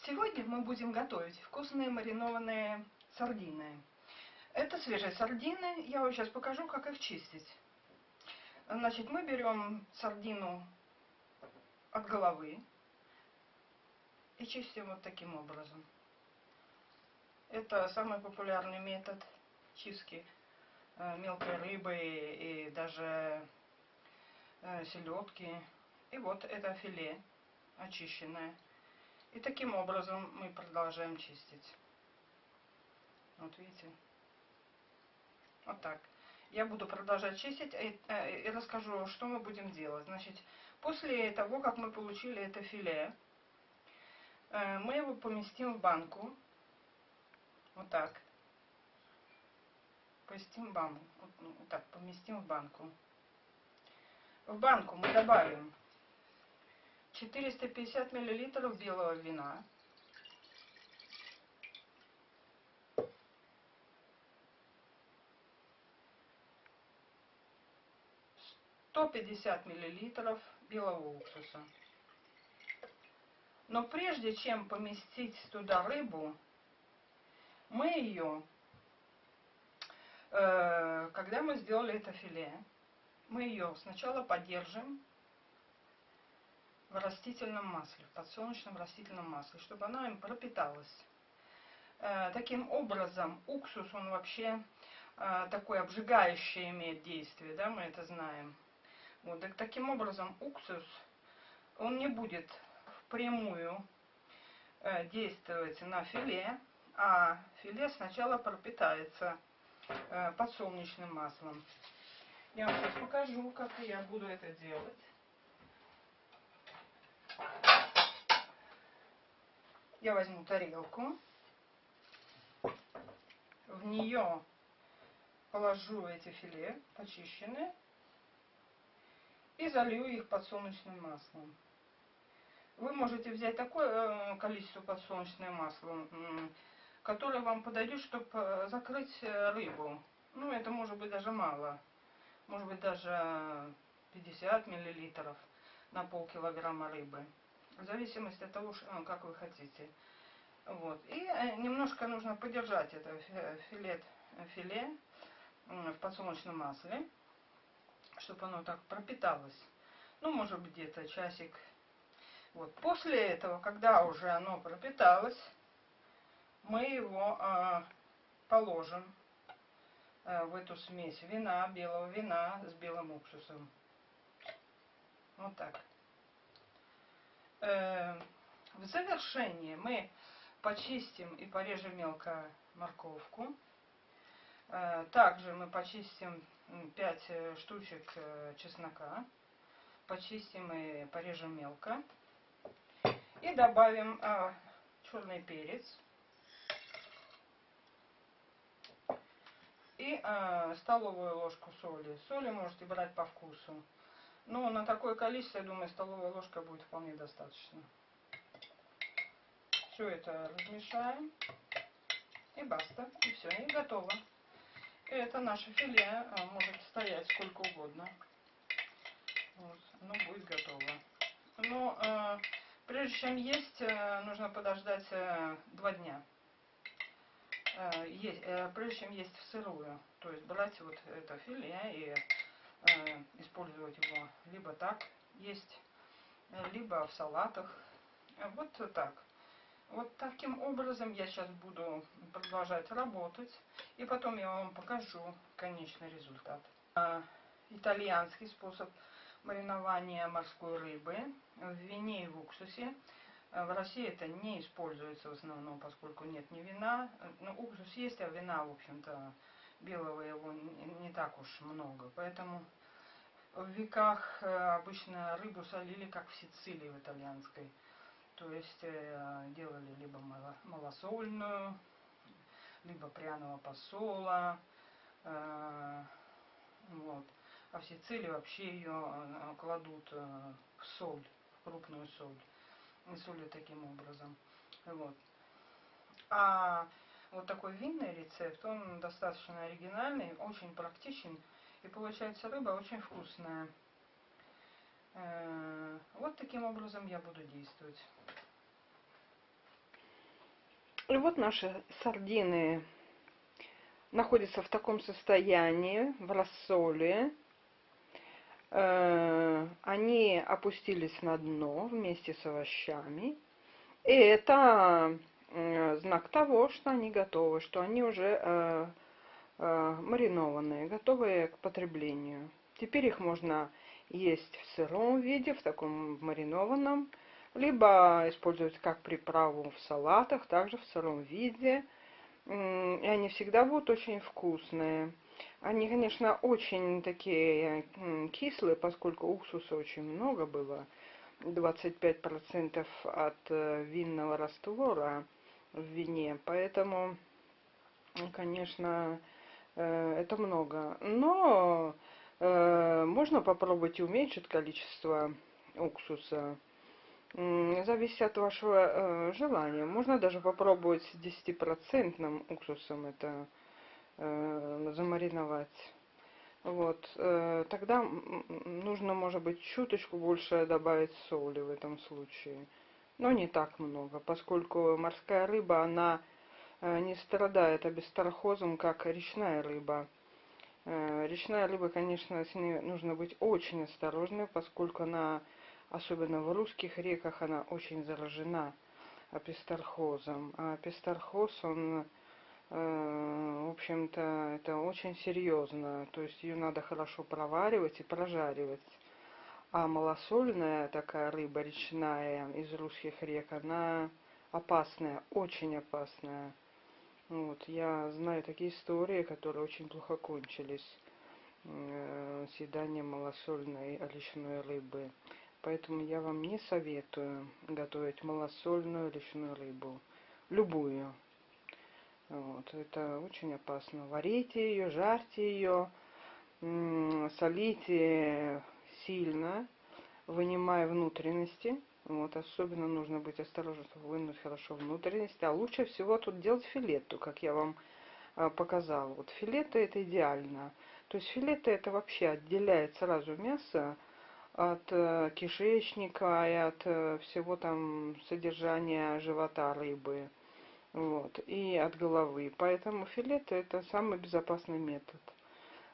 Сегодня мы будем готовить вкусные маринованные сардины. Это свежие сардины. Я вам сейчас покажу, как их чистить. Значит, мы берем сардину от головы и чистим вот таким образом. Это самый популярный метод чистки мелкой рыбы и даже селедки. И вот это филе очищенное. И таким образом мы продолжаем чистить. Вот видите. Вот так. Я буду продолжать чистить и расскажу, что мы будем делать. Значит, после того, как мы получили это филе, мы его поместим в банку. Вот так. Поместим в банку. Вот так, поместим в банку. В банку мы добавим 450 мл белого вина. 150 мл белого уксуса. Но прежде чем поместить туда рыбу, мы ее, когда мы сделали это филе, мы ее сначала подержим в растительном масле, в подсолнечном растительном масле, чтобы она им пропиталась. Таким образом, уксус, он вообще такое обжигающее имеет действие, да, мы это знаем. Вот, так, таким образом, уксус, он не будет впрямую действовать на филе, а филе сначала пропитается подсолнечным маслом. Я вам сейчас покажу, как я буду это делать. Я возьму тарелку, в нее положу эти филе почищенные и залью их подсолнечным маслом. Вы можете взять такое количество подсолнечного масла, которое вам подойдет, чтобы закрыть рыбу. Ну, это может быть даже мало. Может быть даже 50 мл на полкилограмма рыбы. В зависимости от того, как вы хотите. Вот. И немножко нужно подержать это филе в подсолнечном масле, чтобы оно так пропиталось. Ну, может быть, где-то часик. Вот. После этого, когда уже оно пропиталось, мы его положим в эту смесь вина, белого вина с белым уксусом. Вот так. В завершение мы почистим и порежем мелко морковку. Также мы почистим 5 штучек чеснока. Почистим и порежем мелко. И добавим черный перец. И столовую ложку соли. Соли можете брать по вкусу. Но на такое количество, я думаю, столовая ложка будет вполне достаточно. Все это размешаем. И баста. И все, и готово. И это наше филе может стоять сколько угодно. Вот, оно будет готово. Но прежде чем есть, нужно подождать 2 дня. Прежде чем есть всырую. То есть брать вот это филе и использовать его либо так есть, либо в салатах. Вот так. Вот таким образом я сейчас буду продолжать работать. И потом я вам покажу конечный результат. Итальянский способ маринования морской рыбы в вине и в уксусе. В России это не используется в основном, поскольку нет ни вина. Ну, уксус есть, а вина, в общем-то, белого его не так уж много. Поэтому в веках обычно рыбу солили, как в Сицилии, в итальянской. То есть делали либо малосольную, либо пряного посола. Вот. А в Сицилии вообще ее кладут в соль, в крупную соль. И солят таким образом. Вот. А вот такой винный рецепт, он достаточно оригинальный, очень практичен. И получается рыба очень вкусная. Вот таким образом я буду действовать. И вот наши сардины находятся в таком состоянии, в рассоле. Они опустились на дно вместе с овощами. И это знак того, что они готовы, что они уже маринованные, готовые к потреблению. Теперь их можно есть в сыром виде, в таком маринованном, либо использовать как приправу в салатах, также в сыром виде. И они всегда будут очень вкусные. Они, конечно, очень такие кислые, поскольку уксуса очень много было. 25% от винного раствора в вине. Поэтому, конечно, это много. Но можно попробовать уменьшить количество уксуса. Зависит от вашего желания. Можно даже попробовать с 10% уксусом это замариновать. Вот. Тогда нужно, может быть, чуточку больше добавить соли в этом случае. Но не так много, поскольку морская рыба, она не страдает абистархозом, как речная рыба. Речная рыба, конечно, с ней нужно быть очень осторожной, поскольку она, особенно в русских реках, она очень заражена апистархозом. А апистархоз, он, в общем-то, это очень серьезно. То есть ее надо хорошо проваривать и прожаривать. А малосольная такая рыба речная из русских рек, она опасная, очень опасная. Вот, я знаю такие истории, которые очень плохо кончились съеданием малосольной речной рыбы. Поэтому я вам не советую готовить малосольную речную рыбу. Любую. Вот, это очень опасно. Варите ее, жарьте ее, солите сильно, вынимая внутренности. Вот, особенно нужно быть осторожным, чтобы вынуть хорошо внутренности. А лучше всего тут делать филетту, как я вам показала. Вот филетто это идеально. То есть филетто это вообще отделяет сразу мясо от кишечника и от всего там содержания живота рыбы. Вот, и от головы. Поэтому филетто это самый безопасный метод.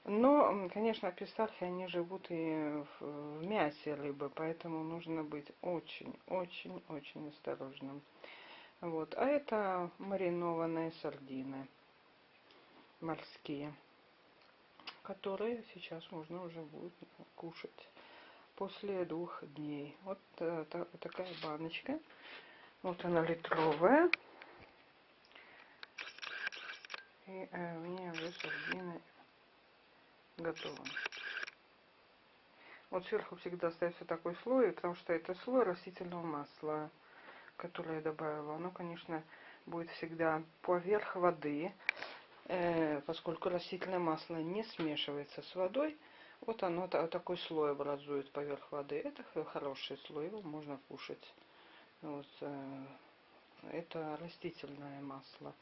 Но, конечно, апистархи, они живут и в мясе рыбы, поэтому нужно быть очень осторожным. Вот. А это маринованные сардины морские, которые сейчас можно уже будет кушать после 2 дней. Вот такая баночка. Вот она литровая. И в ней уже сардины готовы. Вот сверху всегда остается такой слой, потому что это слой растительного масла, которое я добавила. Оно, конечно, будет всегда поверх воды, поскольку растительное масло не смешивается с водой. Вот оно такой слой образует поверх воды. Это хороший слой, его можно кушать. Вот, это растительное масло,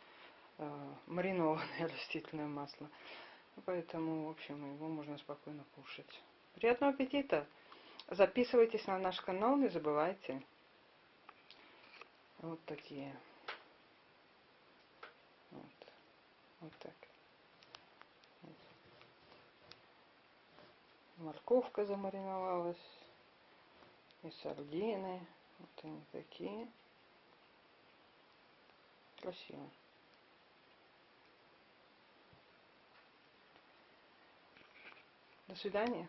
маринованное растительное масло. Поэтому, в общем, его можно спокойно кушать. Приятного аппетита! Записывайтесь на наш канал, не забывайте. Вот такие. Вот так. Вот. Морковка замариновалась. И сардины. Вот они такие. Красиво. До свидания.